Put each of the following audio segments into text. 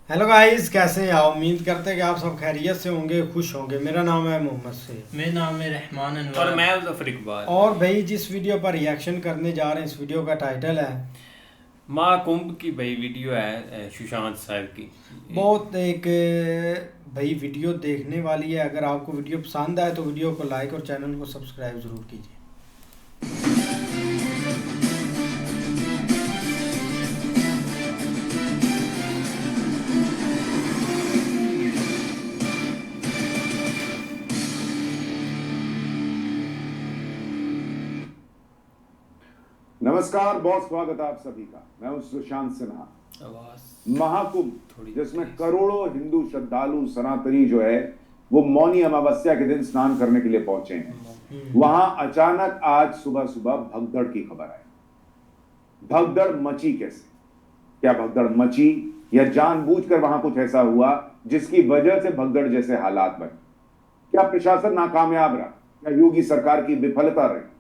Hello guys, कैसे हैं आप? उम्मीद करते हैं कि आप सब खैरियत से होंगे, खुश होंगे। मेरा नाम है मोहम्मद से। मेरा नाम है रहमान और अनवर। मैं जफर इकबाल। और भाई जिस वीडियो पर रिएक्शन करने जा रहे हैं, इस वीडियो का टाइटल है महाकुंभ की भाई वीडियो है सुशांत साहब की। बहुत एक भाई वीडियो देखने वाली है। अगर आपको वीडियो पसंद आए तो वीडियो को लाइक और चैनल को सब्सक्राइब ज़रूर कीजिए। नमस्कार, बहुत स्वागत है आप सभी का। मैं हूं सुशांत सिन्हा। आवाज महाकुंभ, थोड़ी जिसमें तेज। करोड़ों हिंदू श्रद्धालु सनातनी जो है वो मौनी अमावस्या के दिन स्नान करने के लिए पहुंचे हैं। वहां अचानक आज सुबह सुबह भगदड़ की खबर आई। भगदड़ मची कैसे? क्या भगदड़ मची या जानबूझकर वहां कुछ ऐसा हुआ जिसकी वजह से भगदड़ जैसे हालात बने? क्या प्रशासन नाकामयाब रहा? क्या योगी सरकार की विफलता रही?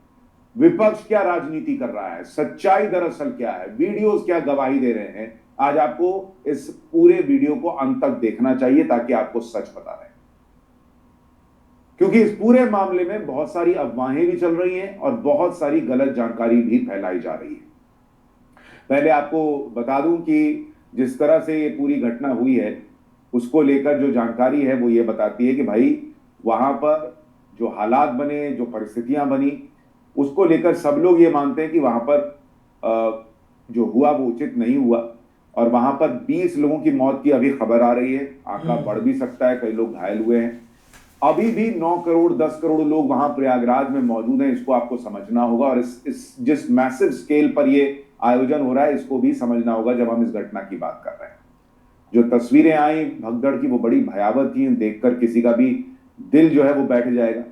विपक्ष क्या राजनीति कर रहा है? सच्चाई दरअसल क्या है? वीडियोस क्या गवाही दे रहे हैं? आज आपको इस पूरे वीडियो को अंत तक देखना चाहिए ताकि आपको सच पता रहे, क्योंकि इस पूरे मामले में बहुत सारी अफवाहें भी चल रही हैं और बहुत सारी गलत जानकारी भी फैलाई जा रही है। पहले आपको बता दूं कि जिस तरह से ये पूरी घटना हुई है उसको लेकर जो जानकारी है वो ये बताती है कि भाई वहां पर जो हालात बने, जो परिस्थितियां बनी, उसको लेकर सब लोग ये मानते हैं कि वहां पर जो हुआ वो उचित नहीं हुआ। और वहां पर 20 लोगों की मौत की अभी खबर आ रही है। आंकड़ा बढ़ भी सकता है, कई लोग घायल हुए हैं। अभी भी 9 करोड़ 10 करोड़ लोग वहां प्रयागराज में मौजूद हैं, इसको आपको समझना होगा। और इस जिस मैसिव स्केल पर ये आयोजन हो रहा है इसको भी समझना होगा जब हम इस घटना की बात कर रहे हैं। जो तस्वीरें आई भगदड़ की वो बड़ी भयावह थी, देखकर किसी का भी दिल जो है वो बैठ जाएगा।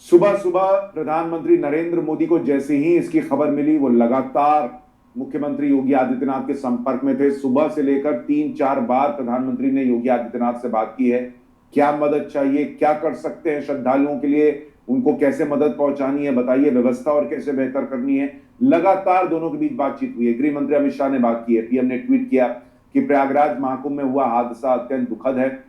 सुबह सुबह प्रधानमंत्री नरेंद्र मोदी को जैसे ही इसकी खबर मिली वो लगातार मुख्यमंत्री योगी आदित्यनाथ के संपर्क में थे। सुबह से लेकर 3-4 बार प्रधानमंत्री ने योगी आदित्यनाथ से बात की है। क्या मदद चाहिए, क्या कर सकते हैं श्रद्धालुओं के लिए, उनको कैसे मदद पहुंचानी है बताइए, व्यवस्था और कैसे बेहतर करनी है। लगातार दोनों के बीच बातचीत हुई है। गृह मंत्री अमित शाह ने बात की है। पीएम ने ट्वीट किया कि प्रयागराज महाकुंभ में हुआ हादसा अत्यंत दुखद है।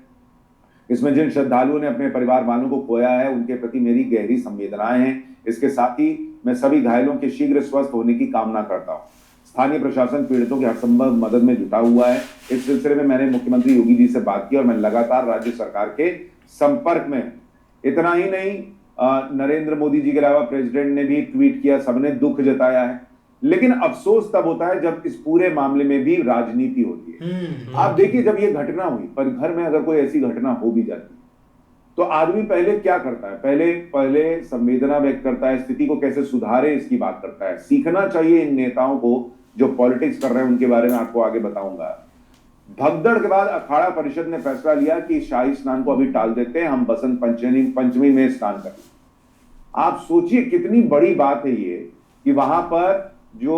इसमें जिन श्रद्धालुओं ने अपने परिवार वालों को खोया है उनके प्रति मेरी गहरी संवेदनाएं हैं। इसके साथ ही मैं सभी घायलों के शीघ्र स्वस्थ होने की कामना करता हूं। स्थानीय प्रशासन पीड़ितों की हर संभव मदद में जुटा हुआ है। इस सिलसिले में मैंने मुख्यमंत्री योगी जी से बात की और मैं लगातार राज्य सरकार के संपर्क में हूं। इतना ही नहीं, नरेंद्र मोदी जी के अलावा प्रेसिडेंट ने भी ट्वीट किया, सबने दुख जताया है। लेकिन अफसोस तब होता है जब इस पूरे मामले में भी राजनीति होती है। आप देखिए, जब ये घटना हुई पर घर में अगर कोई ऐसी घटना हो भी जाती तो आदमी पहले क्या करता है? पहले पहले संवेदना व्यक्त करता है, स्थिति को कैसे सुधारे इसकी बात करता है। सीखना चाहिए इन नेताओं को जो पॉलिटिक्स कर रहे हैं, उनके बारे में आपको आगे बताऊंगा। भगदड़ के बाद अखाड़ा परिषद ने फैसला लिया कि शाही स्नान को अभी टाल देते हैं, हम बसंत पंचमी में स्नान करें। आप सोचिए कितनी बड़ी बात है ये कि वहां पर जो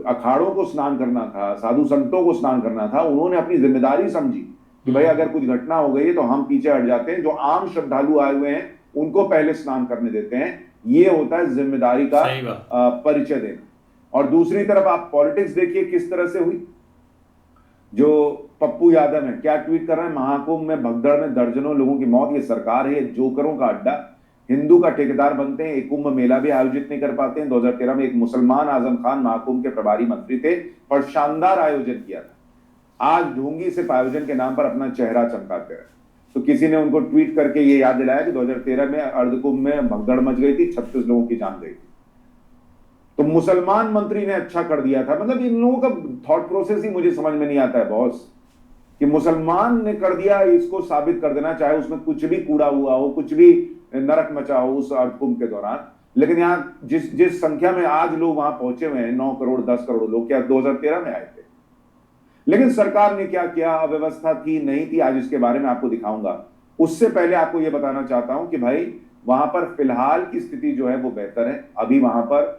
अखाड़ों को स्नान करना था, साधु संतों को स्नान करना था, उन्होंने अपनी जिम्मेदारी समझी कि भाई अगर कुछ घटना हो गई है तो हम पीछे हट जाते हैं, जो आम श्रद्धालु आए हुए हैं उनको पहले स्नान करने देते हैं। ये होता है जिम्मेदारी का परिचय देना। और दूसरी तरफ आप पॉलिटिक्स देखिए किस तरह से हुई। जो पप्पू यादव है क्या ट्वीट कर रहे हैं, महाकुंभ में भगदड़ में दर्जनों लोगों की मौत, ये सरकार है, ये जोकरों का अड्डा, हिंदू का ठेकेदार बनते हैं, एक कुंभ मेला भी आयोजित नहीं कर पाते हैं। 2013 में एक मुसलमान आजम खान महाकुंभ के प्रभारी मंत्री थे और शानदार आयोजन किया था। आज ढोंगी सिर्फ आयोजन के नाम पर अपना चेहरा चमकाते रहे। तो किसी ने उनको ट्वीट करके ये याद दिलाया कि 2013 में अर्धकुंभ में भगदड़ मच गई थी, 36 लोगों की जान गई थी। तो मुसलमान मंत्री ने अच्छा कर दिया था। मतलब इन लोगों का थॉट प्रोसेस ही मुझे समझ में नहीं आता है बॉस, कि मुसलमान ने कर दिया, इसको साबित कर देना, चाहे उसमें कुछ भी कूड़ा हुआ हो, कुछ भी नरक मचा हो उस अर्धकुंभ के दौरान। लेकिन यहाँ जिस संख्या में आज लोग वहां पहुंचे हुए हैं, 9 करोड़ 10 करोड़ लोग, क्या 2013 में आए थे? लेकिन सरकार ने क्या किया, अव्यवस्था थी नहीं थी, आज इसके बारे में आपको दिखाऊंगा। उससे पहले आपको यह बताना चाहता हूं कि भाई वहां पर फिलहाल की स्थिति जो है वो बेहतर है। अभी वहां पर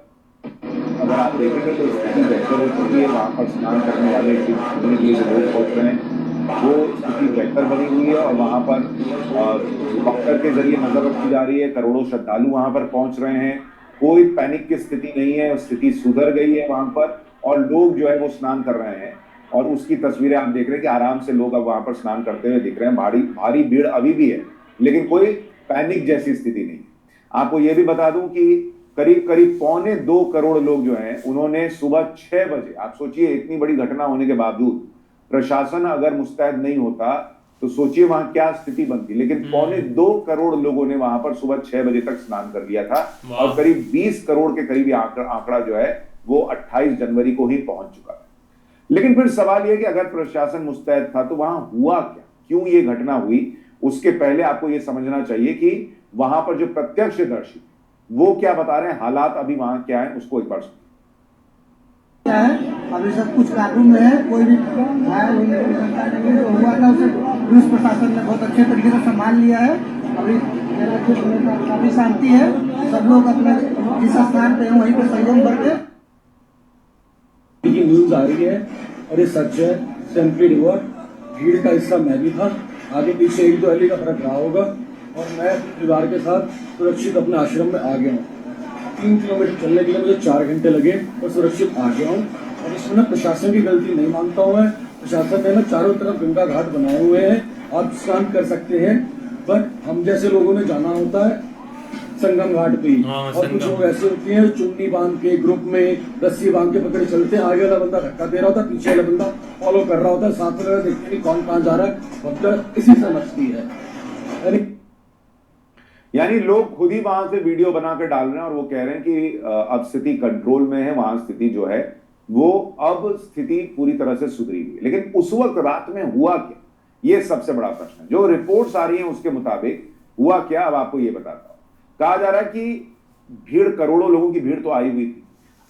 अगर आप देखेंगे तो स्थिति बेहतर हो चुकी है। वहां पर स्नान करने वाले के लिए जो लोग पहुंच रहे हैं वो स्थिति बेहतर बनी हुई है। और वहां पर हेलीकॉप्टर के जरिए नजर रखी जा रही है, करोड़ों श्रद्धालु वहां पर पहुंच रहे हैं। कोई पैनिक की स्थिति नहीं है, स्थिति सुधर गई है वहां पर और लोग जो है वो स्नान कर रहे हैं। और उसकी तस्वीरें आप देख रहे हैं कि आराम से लोग अब वहां पर स्नान करते हुए दिख रहे हैं। भारी भारी भीड़ अभी भी है, लेकिन कोई पैनिक जैसी स्थिति नहीं। आपको यह भी बता दूं कि करीब करीब 1.25 करोड़ लोग जो हैं उन्होंने सुबह 6 बजे, आप सोचिए इतनी बड़ी घटना होने के बावजूद प्रशासन अगर मुस्तैद नहीं होता तो सोचिए वहां क्या स्थिति बनती। लेकिन 1.25 करोड़ लोगों ने वहां पर सुबह 6 बजे तक स्नान कर लिया था और करीब 20 करोड़ के करीब आंकड़ा जो है वो 28 जनवरी को ही पहुंच चुका है। लेकिन फिर सवाल यह कि अगर प्रशासन मुस्तैद था तो वहां हुआ क्या, क्यों ये घटना हुई? उसके पहले आपको यह समझना चाहिए कि वहां पर जो प्रत्यक्षदर्शी वो क्या बता रहे हैं, हालात अभी वहां क्या है, उसको एक बार सुनिए। क्या है, अभी सब कुछ काबू में है, कोई भी घायल होने की शंका नहीं है। जो हुआ था उसे पुलिस प्रशासन ने बहुत अच्छे तरीके से संभाल लिया है। अभी काफी शांति है, सब लोग अपने जिस स्थान पे हैं वहीं पे संयम बरते। की न्यूज आ रही है और ये सच है, स्टैम्पीड हुआ, भीड़ का हिस्सा मैं भी था, आगे पीछे 1-2 अली का फर्क रहा होगा और मैं परिवार के साथ सुरक्षित अपने आश्रम में आ गया हूँ। 3 किलोमीटर चलने के लिए मुझे 4 घंटे लगे और सुरक्षित आ गया हूँ। और इसमें ना प्रशासन की गलती नहीं मानता हूँ मैं। प्रशासन ने ना चारों तरफ गंगा घाट बनाए हुए हैं, आप स्नान कर सकते हैं, बट हम जैसे लोगों ने जाना होता है संगम घाट पे ही। और कुछ लोग ऐसे होते हैं चुन्नी बांध के ग्रुप में रस्सी बांध के पकड़े चलते हैं, आगे वाला बंदा धक्का दे रहा होता है, पीछे वाला बंदा फॉलो कर रहा होता है, साथ में देखते नहीं कौन कहाँ जा रहा है, भगदड़ इसी से मचती है। यानी लोग खुद ही वहां से वीडियो बनाकर डाल रहे हैं और वो कह रहे हैं कि अब स्थिति कंट्रोल में है, वहां स्थिति जो है वो अब स्थिति पूरी तरह से सुधरी हुई है। लेकिन उस वक्त रात में हुआ क्या, ये सबसे बड़ा प्रश्न है। जो रिपोर्ट्स आ रही हैं उसके मुताबिक हुआ क्या, अब आपको ये बताता हूं। कहा जा रहा है कि भीड़, करोड़ों लोगों की भीड़ तो आई हुई थी।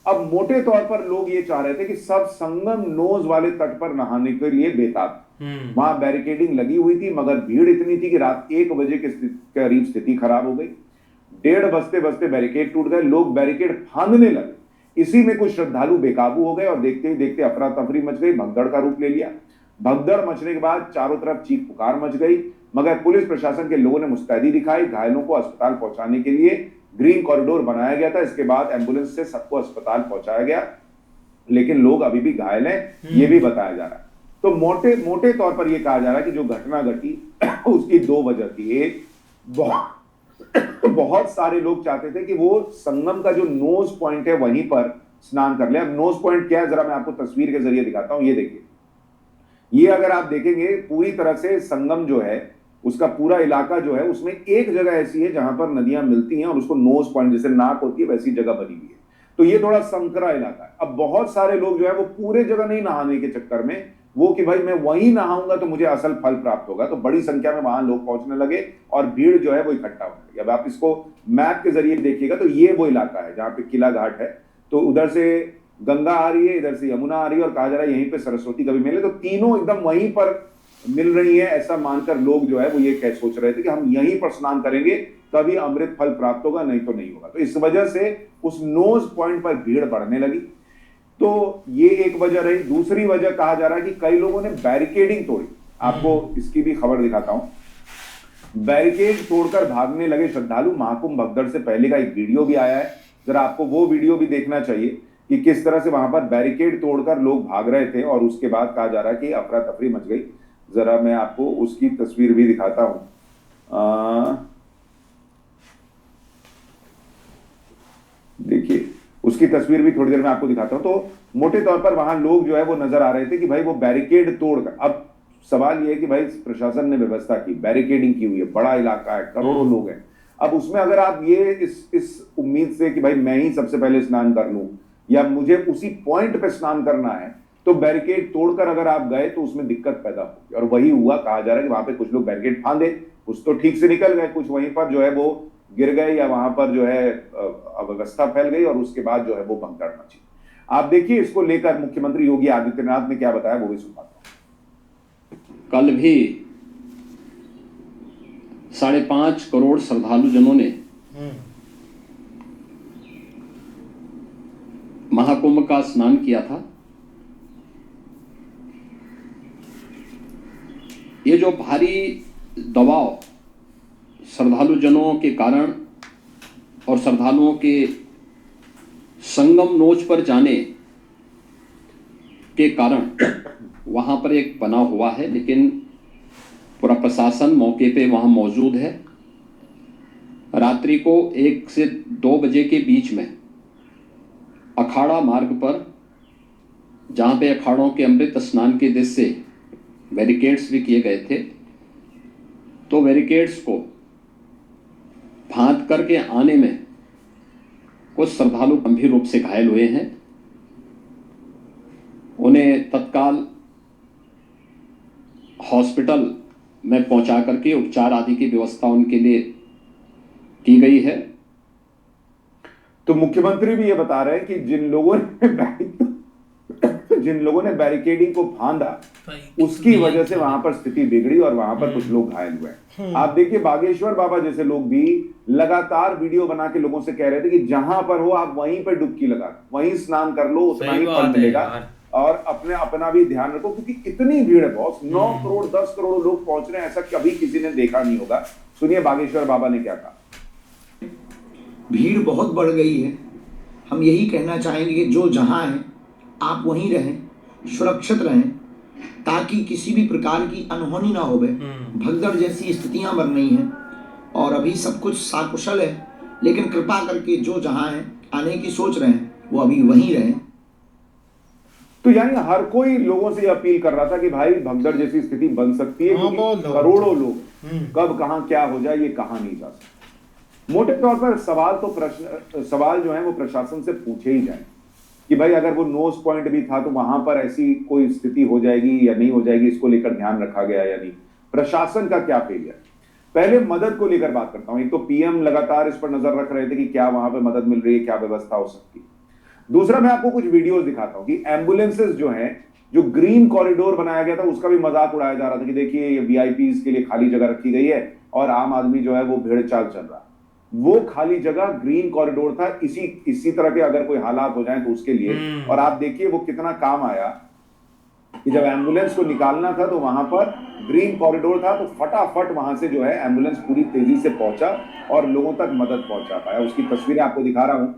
अब मोटे तौर पर लोग ये चाह रहे थे कि सब संगम नोज वाले तट पर नहाने के लिए बेताब। वहां बैरिकेडिंग लगी हुई थी, मगर भीड़ इतनी थी कि रात 1 बजे के करीब स्थिति खराब हो गई। 1:30 बजते बजते बैरिकेड टूट गए, लोग बैरिकेड फांदने लगे। इसी में कुछ श्रद्धालु बेकाबू हो गए और देखते ही देखते अफरा तफरी मच गई, भगदड़ का रूप ले लिया। भगदड़ मचने के बाद चारों तरफ चीख पुकार मच गई, मगर पुलिस प्रशासन के लोगों ने मुस्तैदी दिखाई। घायलों को अस्पताल पहुंचाने के लिए ग्रीन कॉरिडोर बनाया गया था, इसके बाद एम्बुलेंस से सबको अस्पताल पहुंचाया गया, लेकिन लोग अभी भी घायल हैं, ये भी बताया जा रहा है। तो मोटे तौर पर यह कहा जा रहा है कि जो घटना घटी उसकी 2 वजह थी। एक, बहुत सारे लोग चाहते थे कि वो संगम का जो नोज पॉइंट है वहीं पर स्नान कर ले। अब नोज पॉइंट क्या है, जरा मैं आपको तस्वीर के जरिए दिखाता हूं। ये देखिए, ये अगर आप देखेंगे पूरी तरह से संगम जो है उसका पूरा इलाका जो है उसमें एक जगह ऐसी है जहां पर नदियां मिलती हैं और उसको नोज पॉइंट, जैसे नाक होती है वैसी जगह बनी हुई है। तो ये थोड़ा संकरा इलाका है। अब बहुत सारे लोग जो है वो पूरे जगह नहीं नहाने के चक्कर में वो कि भाई मैं वहीं नहाऊंगा तो मुझे असल फल प्राप्त होगा, तो बड़ी संख्या में वहां लोग पहुंचने लगे और भीड़ जो है वो इकट्ठा होने लगी। अब आप इसको मैप के जरिए देखिएगा तो ये वो इलाका है जहां पे किला घाट है। तो उधर से गंगा आ रही है, इधर से यमुना आ रही है और कहा जा रहा है यहीं पे सरस्वती का भी मेले, तो तीनों एकदम वहीं पर मिल रही है। ऐसा मानकर लोग जो है वो ये कह सोच रहे थे कि हम यहीं पर स्नान करेंगे तभी अमृत फल प्राप्त होगा, नहीं तो नहीं होगा। तो इस वजह से उस नोज पॉइंट पर भीड़ बढ़ने लगी। तो ये एक वजह रही। दूसरी वजह कहा जा रहा है कि कई लोगों ने बैरिकेडिंग तोड़ी। आपको इसकी भी खबर दिखाता हूं। बैरिकेड तोड़कर भागने लगे श्रद्धालु। महाकुंभ भगदड़ से पहले का एक वीडियो भी आया है, जरा आपको वो वीडियो भी देखना चाहिए कि किस तरह से वहां पर बैरिकेड तोड़कर लोग भाग रहे थे और उसके बाद कहा जा रहा है कि अफरा तफरी मच गई। जरा मैं आपको उसकी तस्वीर भी दिखाता हूं। देखिए, उसकी तस्वीर भी थोड़ी देर में आपको दिखाता हूं। तो मोटे तौर पर वहां लोग जो है वो नजर आ रहे थे कि भाई वो बैरिकेड तोड़कर, अब सवाल ये है कि भाई प्रशासन ने व्यवस्था की, बैरिकेडिंग की हुई है, बड़ा इलाका है, करोड़ों लोग हैं। अब उसमें अगर आप ये इस उम्मीद से कि भाई मैं ही सबसे पहले स्नान कर लूं या मुझे उसी पॉइंट पे स्नान करना है, तो बैरिकेड तोड़कर अगर आप गए तो उसमें दिक्कत पैदा होगी। और वही हुआ। कहा जा रहा है कि वहां पे कुछ लोग बैरिकेड फांदे, कुछ तो ठीक से निकल गए, कुछ वहीं पर जो है वो गिर गए या वहां पर जो है अव्यवस्था फैल गई और उसके बाद जो है वो भगदड़ मची। आप देखिए इसको लेकर मुख्यमंत्री योगी आदित्यनाथ ने क्या बताया, वो भी सुनवाता हूं। कल भी 5.5 करोड़ श्रद्धालु जनों ने महाकुंभ का स्नान किया था। ये जो भारी दबाव श्रद्धालु जनों के कारण और श्रद्धालुओं के संगम नोच पर जाने के कारण वहाँ पर एक बना हुआ है, लेकिन पूरा प्रशासन मौके पे वहाँ मौजूद है। रात्रि को 1 से 2 बजे के बीच में अखाड़ा मार्ग पर, जहाँ पे अखाड़ों के अमृत स्नान के दृश्य से बैरिकेड्स भी किए गए थे, तो बैरिकेड्स को फांद करके आने में कुछ श्रद्धालु गंभीर रूप से घायल हुए हैं। उन्हें तत्काल हॉस्पिटल में पहुंचा करके उपचार आदि की व्यवस्था उनके लिए की गई है। तो मुख्यमंत्री भी ये बता रहे हैं कि जिन लोगों ने बैरिकेडिंग को फांदा, उसकी वजह से वहां पर स्थिति बिगड़ी और वहां पर कुछ लोग घायल हुए। आप देखिए, बागेश्वर बाबा जैसे लोग भी लगातार वीडियो बना के लोगों से कह रहे थे कि जहां पर हो आप वहीं पर डुबकी लगा, वहीं स्नान कर लो, उतना ही फल मिलेगा, और अपना भी ध्यान रखो, क्योंकि इतनी भीड़ है बॉस। 9 करोड़ 10 करोड़ लोग पहुंच रहे हैं, ऐसा कभी किसी ने देखा नहीं होगा। सुनिए बागेश्वर बाबा ने क्या कहा। भीड़ बहुत बढ़ गई है। हम यही कहना चाहेंगे कि जो जहां है आप वहीं रहें, सुरक्षित रहें, ताकि किसी भी प्रकार की अनहोनी ना होवे। भगदड़ जैसी स्थितियां बन रही हैं और अभी सब कुछ साकुशल है, लेकिन कृपा करके जो जहां है आने की सोच रहे हैं वो अभी वहीं रहें। तो यानी हर कोई लोगों से अपील कर रहा था कि भाई भगदड़ जैसी स्थिति बन सकती है, क्योंकि करोड़ों लोग कब कहां क्या हो जाए ये कहा नहीं जा सकता। मोटे तौर पर सवाल जो है वो प्रशासन से पूछे ही जाए कि भाई अगर वो नोज पॉइंट भी था तो वहां पर ऐसी कोई स्थिति हो जाएगी या नहीं हो जाएगी, इसको लेकर ध्यान रखा गया या नहीं, प्रशासन का क्या फेलियर। पहले मदद को लेकर बात करता हूं। एक तो पीएम लगातार इस पर नजर रख रहे थे कि क्या वहां पर मदद मिल रही है, क्या व्यवस्था हो सकती है। दूसरा, मैं आपको कुछ वीडियोस दिखाता हूं कि एम्बुलेंसेस जो हैं, जो ग्रीन कॉरिडोर बनाया गया था उसका भी मजाक उड़ाया जा रहा था कि देखिए ये वीआईपीज के लिए खाली जगह रखी गई है और आम आदमी जो है वो भेड़ चाल चल रहा है। वो खाली जगह ग्रीन कॉरिडोर था, इसी तरह के अगर कोई हालात हो जाए तो उसके लिए। और आप देखिए वो कितना काम आया कि जब एम्बुलेंस को निकालना था तो वहां पर ग्रीन कॉरिडोर था, तो फटाफट वहां से जो है एम्बुलेंस पूरी तेजी से पहुंचा और लोगों तक मदद पहुंचा पाया। उसकी तस्वीरें आपको दिखा रहा हूं।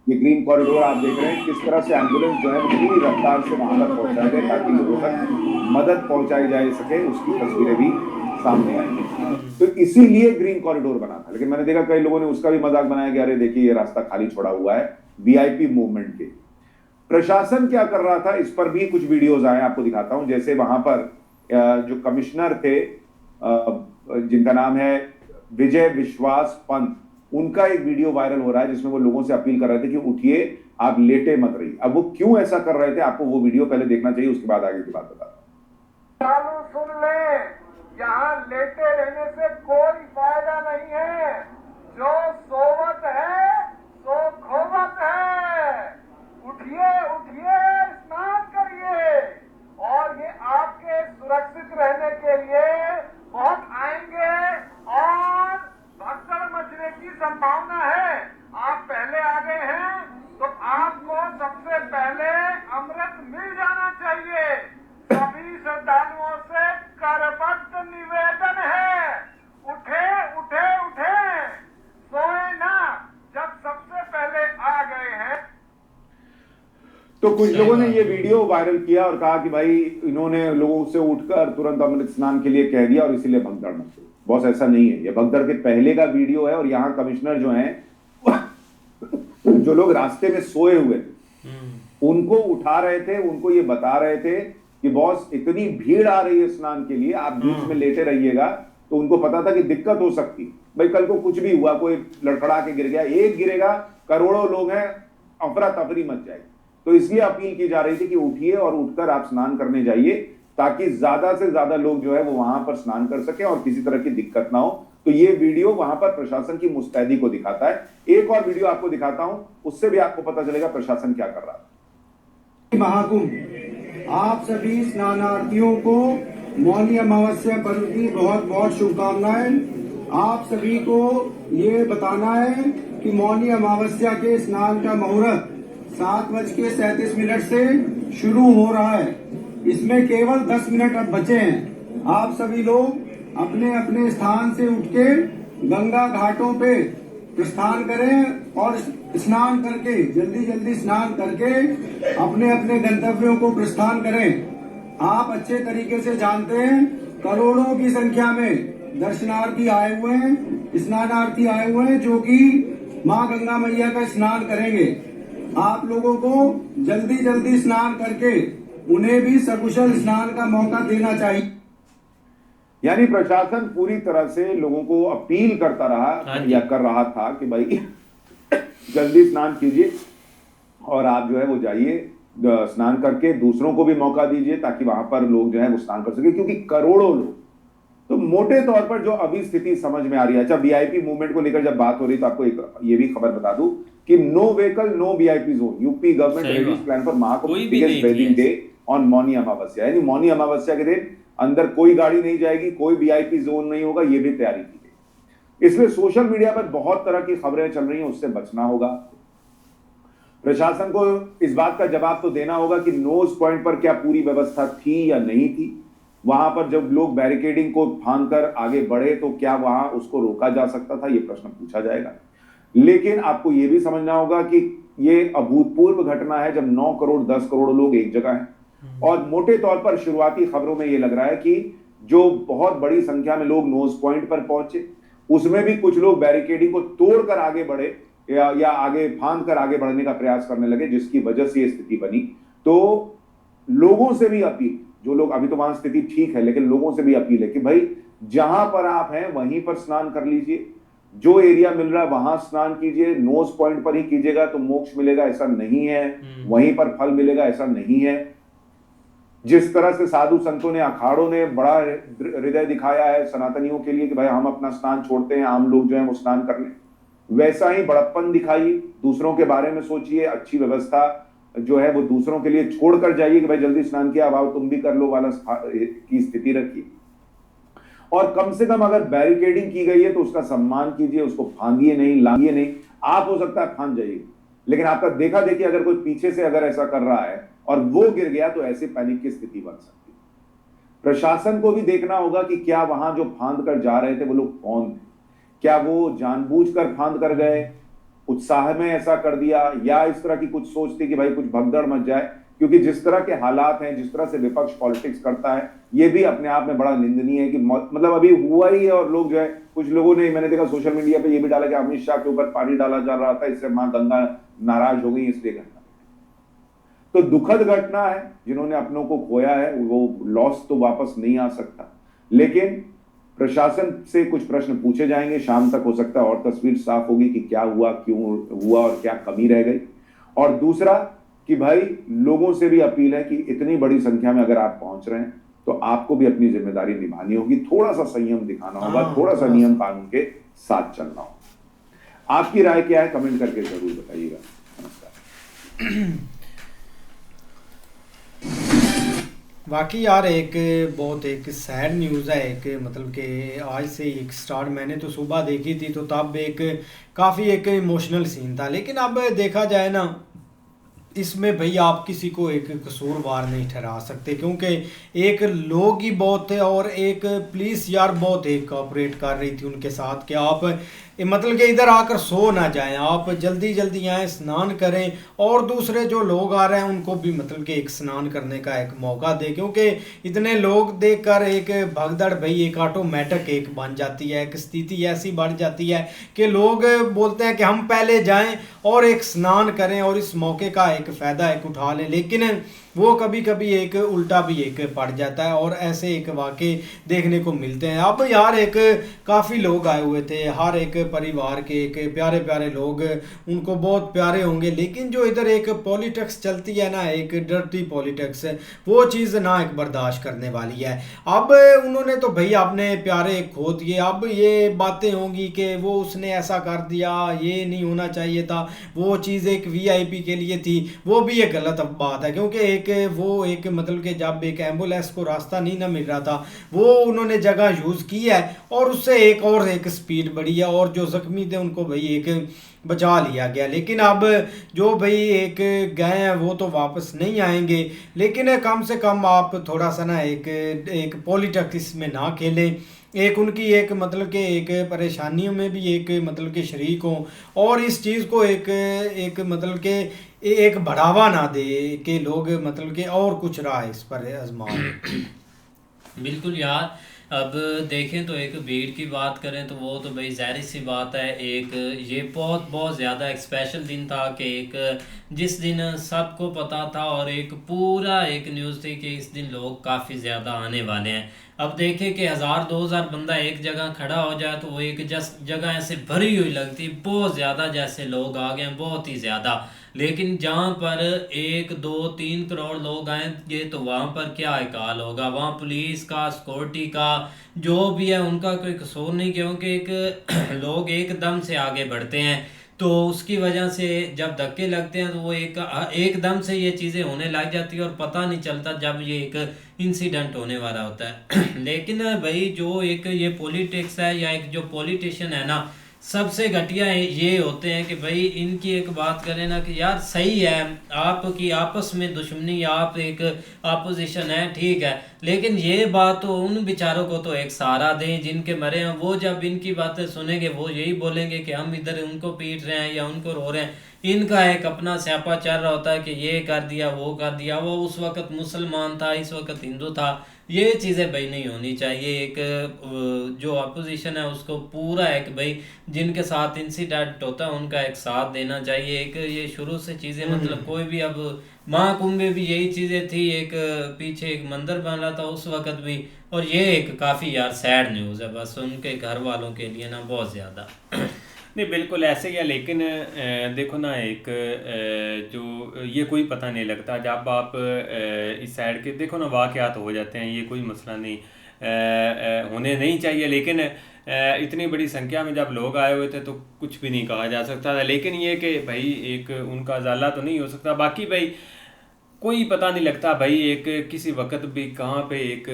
ये ग्रीन कॉरिडोर आप देख रहे हैं, किस तरह से एम्बुलेंस जो है वो पूरी रफ्तार से वहां तक पहुंचाई गई ताकि लोगों तक मदद पहुंचाई जा सके। उसकी तस्वीरें भी सामने आई। तो इसीलिए ग्रीन कॉरिडोर बना था। लेकिन मैंने देखा कई लोगों ने उसका भी मजाक बनाया कि अरे देखिए ये रास्ता खाली छोड़ा हुआ है वीआईपी मूवमेंट के। प्रशासन क्या कर रहा था, इस पर भी कुछ वीडियोज आए, आपको दिखाता हूं। जैसे वहां पर जो कमिश्नर थे, जिनका नाम है विजय विश्वास पंत, उनका एक वीडियो वायरल हो रहा है जिसमें वो लोगों से अपील कर रहे थे कि उठिए, आप लेटे मत रहिए। अब वो क्यों ऐसा कर रहे थे, आपको वो वीडियो पहले देखना चाहिए, उसके बाद आगे की बात बताता हूं। सुन ले, यहाँ लेटे रहने से कोई फायदा नहीं है। जो सोवत है सो खोवत है। उठिए उठिए, स्नान करिए, और ये आपके सुरक्षित रहने के लिए बहुत आएंगे और भगदड़ मचने की संभावना है। आप पहले आ गए हैं तो आपको सबसे पहले अमृत मिल जाना चाहिए। सभी श्रद्धालुओं से करबद्ध निवेदन है, उठे उठे उठे, सोए ना, जब सबसे पहले आ गए हैं। तो कुछ लोगों ने ये वीडियो वायरल किया और कहा कि भाई इन्होंने लोगों से उठकर तुरंत अमृत स्नान के लिए कह दिया और इसीलिए भगदड़ मच गई। बॉस ऐसा नहीं है, ये भगदड़ के पहले का वीडियो है। और यहाँ कमिश्नर जो हैं जो लोग रास्ते में सोए हुए थे उनको उठा रहे थे, उनको ये बता रहे थे कि बॉस इतनी भीड़ आ रही है स्नान के लिए, आप बीच में लेटे रहिएगा। तो उनको पता था कि दिक्कत हो सकती, भाई कल को कुछ भी हुआ, कोई लड़खड़ा के गिर गया, एक गिरेगा, करोड़ों लोग हैं, अफरा तफरी मच जाएगी। तो इसलिए अपील की जा रही थी कि उठिए और उठकर आप स्नान करने जाइए, ताकि ज्यादा से ज्यादा लोग जो है वो वहां पर स्नान कर सके और किसी तरह की दिक्कत ना हो। तो ये वीडियो वहां पर प्रशासन की मुस्तैदी को दिखाता है। एक और वीडियो आपको दिखाता हूं, उससे भी आपको पता चलेगा प्रशासन क्या कर रहा है। महाकुंभ, आप सभी स्नानार्थियों को मौनी अमावस्या पर्व की बहुत बहुत शुभकामनाएं। आप सभी को ये बताना है कि मौनी अमावस्या के स्नान का मुहूर्त 7:37 से शुरू हो रहा है। इसमें केवल 10 मिनट अब बचे हैं। आप सभी लोग अपने अपने स्थान से उठ के गंगा घाटों पे प्रस्थान करें और स्नान करके जल्दी जल्दी स्नान करके अपने अपने गंतव्यों को प्रस्थान करें। आप अच्छे तरीके से जानते हैं करोड़ों की संख्या में दर्शनार्थी आए हुए हैं, स्नानार्थी आए हुए हैं, जो कि माँ गंगा मैया का स्नान करेंगे। आप लोगों को जल्दी जल्दी स्नान करके उन्हें भी सकुशल स्नान का मौका देना चाहिए। यानी प्रशासन पूरी तरह से लोगों को अपील करता रहा या कर रहा था कि भाई जल्दी स्नान कीजिए और आप जो है वो जाइए स्नान करके दूसरों को भी मौका दीजिए ताकि वहां पर लोग जो है वो स्नान कर सके, क्योंकि करोड़ों लोग। तो मोटे तौर पर जो अभी स्थिति समझ में आ रही है, अच्छा वीआईपी मूवमेंट को लेकर जब बात हो रही है तो आपको एक ये भी खबर बता दूं कि no vehicle no VIP zone, UP government release plan for Mahakumbh biggest wedding day on Mauni Amavasya. यानी मौनी अमावस्या के दिन अंदर कोई गाड़ी नहीं जाएगी, कोई वीआईपी जोन नहीं होगा, ये भी तैयारी की गई। इसलिए सोशल मीडिया पर बहुत तरह की खबरें चल रही हैं, उससे बचना होगा। प्रशासन को इस बात का जवाब तो देना होगा कि नोज पॉइंट पर क्या पूरी व्यवस्था थी या नहीं थी। वहां पर जब लोग बैरिकेडिंग को फांदकर आगे बढ़े तो क्या वहां उसको रोका जा सकता था, यह प्रश्न पूछा जाएगा। लेकिन आपको यह भी समझना होगा कि यह अभूतपूर्व घटना है जब 9 करोड़ 10 करोड़ लोग एक जगह हैं। और मोटे तौर पर शुरुआती खबरों में यह लग रहा है कि जो बहुत बड़ी संख्या में लोग नोज पॉइंट पर पहुंचे, उसमें भी कुछ लोग बैरिकेडिंग को तोड़कर आगे बढ़े या आगे फांद कर आगे बढ़ने का प्रयास करने लगे, जिसकी वजह से यह स्थिति बनी। तो लोगों से भी अपील, जो लोग अभी तो वहां स्थिति ठीक है, लेकिन लोगों से भी अपील है कि भाई जहां पर आप हैं वहीं पर स्नान कर लीजिए, जो एरिया मिल रहा है वहां स्नान कीजिए। नोज पॉइंट पर ही कीजिएगा तो मोक्ष मिलेगा ऐसा नहीं है, वहीं पर फल मिलेगा ऐसा नहीं है। जिस तरह से साधु संतों ने, अखाड़ों ने बड़ा हृदय दिखाया है सनातनियों के लिए कि भाई हम अपना स्नान छोड़ते हैं, आम लोग जो है वो स्नान कर लें, वैसा ही बड़प्पन दिखाइए, दूसरों के बारे में सोचिए, अच्छी व्यवस्था जो है वो दूसरों के लिए छोड़कर जाइए कि भाई जल्दी स्नान किया, अब आओ तुम भी कर लो वाला की स्थिति रखिए। और कम से कम अगर बैरिकेडिंग की गई है तो उसका सम्मान कीजिए, उसको फांदिए नहीं, लांगिए नहीं। आप हो सकता है फांद जाइए, लेकिन आपका देखा देखी अगर कोई पीछे से अगर ऐसा कर रहा है और वो गिर गया तो ऐसी पैनिक की स्थिति बन सकती है। प्रशासन को भी देखना होगा कि क्या वहां जो फांद कर जा रहे थे वो लोग कौन थे, क्या वो जानबूझकर फांद कर गए, उत्साह में ऐसा कर दिया, या इस तरह की कुछ सोच थी कि भाई कुछ भगदड़ मच जाए। क्योंकि जिस तरह के हालात हैं, जिस तरह से विपक्ष पॉलिटिक्स करता है, ये भी अपने आप में बड़ा निंदनीय है कि मतलब अभी हुआ ही है और लोग जो है, कुछ लोगों ने, मैंने देखा सोशल मीडिया पे ये भी डाला कि अमित शाह के ऊपर पानी डाला जा रहा था, इससे मां गंगा नाराज हो गई, इसलिए घटना। तो दुखद घटना है, जिन्होंने अपनों को खोया है वो लॉस तो वापस नहीं आ सकता। लेकिन प्रशासन से कुछ प्रश्न पूछे जाएंगे, शाम तक हो सकता है और तस्वीर साफ होगी कि क्या हुआ, क्यों हुआ और क्या कमी रह गई। और दूसरा कि भाई लोगों से भी अपील है कि इतनी बड़ी संख्या में अगर आप पहुंच रहे हैं तो आपको भी अपनी जिम्मेदारी निभानी होगी, थोड़ा सा संयम दिखाना होगा, थोड़ा सा नियम कानून के साथ चलना होगा। आपकी राय क्या है, कमेंट करके जरूर बताइएगा। नमस्कार। वाकई यार एक बहुत एक सैड न्यूज़ है, एक मतलब कि आज से एक स्टार्ट मैंने तो सुबह देखी थी तो तब एक काफ़ी एक इमोशनल सीन था। लेकिन अब देखा जाए ना, इसमें भाई आप किसी को एक कसूरवार नहीं ठहरा सकते, क्योंकि एक लोग ही बहुत थे और एक पुलिस यार बहुत एक कोऑपरेट कर रही थी उनके साथ कि आप मतलब कि इधर आकर सो ना जाएं, आप जल्दी जल्दी आएँ, स्नान करें और दूसरे जो लोग आ रहे हैं उनको भी मतलब कि एक स्नान करने का एक मौका दें। क्योंकि इतने लोग देखकर एक भगदड़ भाई एक ऑटोमेटिक एक बन जाती है, एक स्थिति ऐसी बढ़ जाती है कि लोग बोलते हैं कि हम पहले जाएं और एक स्नान करें और इस मौके का एक फ़ायदा एक उठा लें। लेकिन वो कभी कभी एक उल्टा भी एक पड़ जाता है और ऐसे एक वाक़े देखने को मिलते हैं। अब यार एक काफ़ी लोग आए हुए थे, हर एक परिवार के एक प्यारे प्यारे लोग, उनको बहुत प्यारे होंगे, लेकिन जो इधर एक पॉलिटिक्स चलती है ना, एक डर्टी पॉलिटिक्स, वो चीज़ ना एक बर्दाश्त करने वाली है। अब उन्होंने तो भाई अपने प्यारे खो दिए, अब ये बातें होंगी कि वो उसने ऐसा कर दिया, ये नहीं होना चाहिए था, वो चीज़ एक वीआईपी के लिए थी, वो भी एक गलत बात है। क्योंकि एक वो एक मतलब कि जब एक एम्बुलेंस को रास्ता नहीं ना मिल रहा था, वो उन्होंने जगह यूज़ की है और उससे एक और एक स्पीड बढ़ी है और जो ज़ख्मी थे उनको भाई एक बचा लिया गया। लेकिन अब जो भाई एक गए हैं वो तो वापस नहीं आएंगे, लेकिन कम से कम आप थोड़ा सा ना एक पॉलिटिक्स में ना खेलें, एक उनकी एक मतलब कि एक परेशानियों में भी एक मतलब कि शरीक हों और इस चीज़ को एक मतलब कि एक बढ़ावा ना दे कि लोग मतलब कि और कुछ रहा इस पर आजमा। बिल्कुल यार, अब देखें तो एक भीड़ की बात करें तो वो तो भाई ज़ाहिर सी बात है, एक ये बहुत बहुत ज़्यादा एक स्पेशल दिन था कि एक जिस दिन सबको पता था और एक पूरा एक न्यूज़ थी कि इस दिन लोग काफ़ी ज़्यादा आने वाले हैं। अब देखें कि 1000-2000 बंदा एक जगह खड़ा हो जाए तो वो एक जगह ऐसे भरी हुई लगती, बहुत ज़्यादा जैसे लोग आ गए हैं, बहुत ही ज़्यादा। लेकिन जहाँ पर 1-2-3 करोड़ लोग आएंगे तो वहाँ पर क्या एक हाल होगा, वहाँ पुलिस का, सिक्योरिटी का, जो भी है उनका कोई कसूर नहीं, क्योंकि एक लोग एकदम से आगे बढ़ते हैं तो उसकी वजह से जब धक्के लगते हैं तो वो एकदम से ये चीज़ें होने लग जाती है और पता नहीं चलता जब ये एक इंसिडेंट होने वाला होता है। लेकिन भाई जो एक ये पॉलिटिक्स है या एक जो पॉलिटिशियन है ना, सबसे घटिया ये होते हैं कि भाई इनकी एक बात करें ना कि यार सही है आपकी आपस में दुश्मनी, आप एक अपोजिशन है ठीक है, लेकिन ये बात तो उन बेचारों को तो एक सहारा दें जिनके मरे हैं। वो जब इनकी बातें सुनेंगे वो यही बोलेंगे कि हम इधर उनको पीट रहे हैं या उनको रो रहे हैं। इनका एक अपना स्यापा चल रहा होता है कि ये कर दिया वो कर दिया, वो उस वक्त मुसलमान था इस वक्त हिंदू था। ये चीज़ें भाई नहीं होनी चाहिए। एक जो अपोजिशन है उसको पूरा एक भाई जिनके साथ इंसिडेंट होता है उनका एक साथ देना चाहिए। एक ये शुरू से चीज़ें मतलब कोई भी, अब महाकुंभ में भी यही चीज़ें थी, एक पीछे एक मंदिर बन रहा था उस वक्त भी, और ये एक काफ़ी यार सैड न्यूज़ है बस उनके घर वालों के लिए ना, बहुत ज़्यादा। नहीं बिल्कुल ऐसे ही है, लेकिन देखो ना एक जो ये कोई पता नहीं लगता जब आप इस साइड के देखो ना वाक़यात हो जाते हैं, ये कोई मसला नहीं होने नहीं चाहिए, लेकिन इतनी बड़ी संख्या में जब लोग आए हुए थे तो कुछ भी नहीं कहा जा सकता था। लेकिन ये कि भाई एक उनका ज़ाला तो नहीं हो सकता, बाकी भाई कोई पता नहीं लगता भाई, एक किसी वक्त भी कहाँ पे एक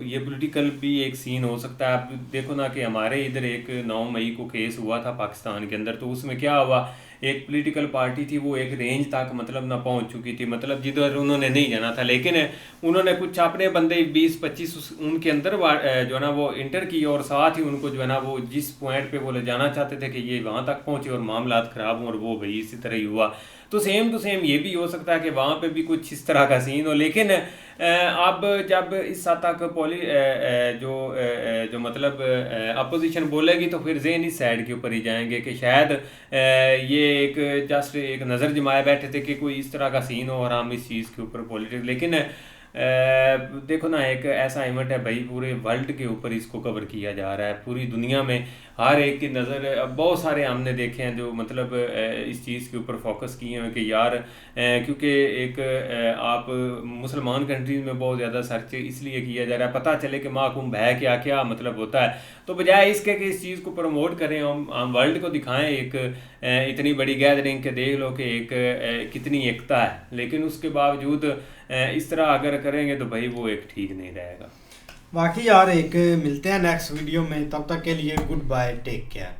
ये पॉलिटिकल भी एक सीन हो सकता है। आप देखो ना कि हमारे इधर एक 9 मई को केस हुआ था पाकिस्तान के अंदर, तो उसमें क्या हुआ, एक पॉलिटिकल पार्टी थी वो एक रेंज तक मतलब ना पहुंच चुकी थी, मतलब जिधर उन्होंने नहीं जाना था, लेकिन उन्होंने कुछ अपने बंदे 20-25 उनके अंदर जो है ना वो इंटर किए और साथ ही उनको जो है ना वो जिस पॉइंट पे वो ले जाना चाहते थे कि ये वहाँ तक पहुँचे और मामला ख़राब हों, और वो भाई इसी तरह ही हुआ। तो सेम टू सेम ये भी हो सकता है कि वहाँ पे भी कुछ इस तरह का सीन हो। लेकिन अब जब इस हद तक जो मतलब अपोजिशन बोलेगी तो फिर ज़हन इस साइड के ऊपर ही जाएंगे कि शायद ये एक जस्ट एक नज़र जमाए बैठे थे कि कोई इस तरह का सीन हो और हम इस चीज़ के ऊपर पॉलिटिक्स। लेकिन देखो ना एक ऐसा इवेंट है भाई, पूरे वर्ल्ड के ऊपर इसको कवर किया जा रहा है, पूरी दुनिया में हर एक की नज़र, बहुत सारे हमने देखे हैं जो मतलब इस चीज़ के ऊपर फोकस किए हैं कि यार क्योंकि एक आप मुसलमान कंट्रीज़ में बहुत ज़्यादा सर्च इसलिए किया जा रहा है पता चले कि महाकुंभ है क्या क्या मतलब होता है, तो बजाय इसके कि इस चीज़ को प्रमोट करें हम वर्ल्ड को दिखाएं एक इतनी बड़ी गैदरिंग के देख लो कि एक कितनी एकता है, लेकिन उसके बावजूद इस तरह अगर करेंगे तो भाई वो एक ठीक नहीं रहेगा। बाकी यार एक मिलते हैं नेक्स्ट वीडियो में, तब तक के लिए गुड बाय, टेक केयर।